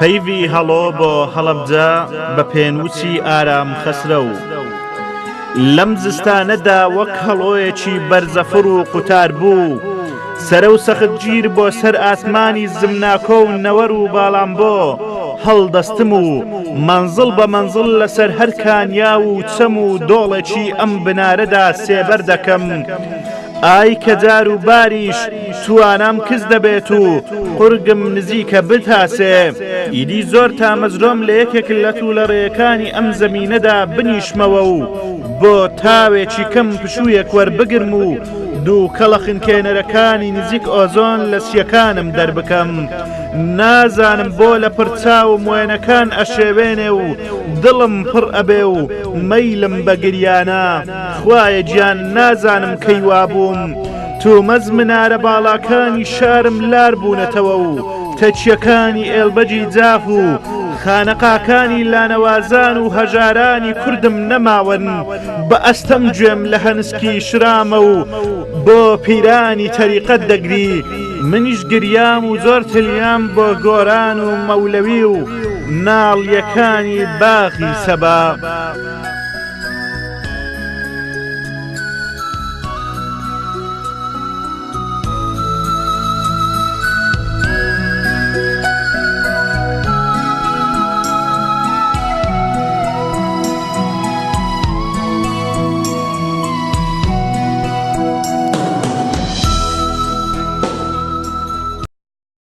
پەیوی هەڵۆ بۆ هەڵەبجە بە پێنووسی ئارام خەسرە و لەم زستانەدا وەک هەڵۆیەکی بەرزەفڕ و قوتار بوو سەرە و سەخت گیر بۆ سەر ئاسمانی زمناکۆ و نەوەر و باڵام بۆ هەڵدەستم و منزڵ بە منزڵ لەسەر هەر کانیا و چەم و دۆڵێکی ئەم بنارەدا سێبەر دەکەم ئای کە جار و باریش توانام کەس دەبێت و قورگم نزیکە بتاسێ ئیدی زۆر تامەزرۆم لە یەکێک لە توولەڕێیەکانی ئەم زەمینەدا بنیشمەوە و بۆ تاوێکی کەم پشوویەک وەربگرم و دوو کەڵە خنکێنەرەکانی نزیک ئۆزۆن لە سیەکانم دەربکەم نازانم بۆ لە پرچاو و موێنەکان ئەشێوێنێ و دڵم پڕ ئەبێ و مەیلم بە گریانە خوایە گیان نازانم کەی وابووم تومەز منارە باڵاکانی شارم لار بوونەتەوە و تەچیەکانی ئێڵبەجی جاف و خانەقاکانی لانەوازان و هەژارانی کوردم نەماون بە ئەستەم گوێم لە هەنسکی شرامە و بۆ پیرانی تەریقەت دەگری منیش گریام و زۆر تلیام بۆ گۆران و مەولەوی و ناڵیەکانی باغی سەبا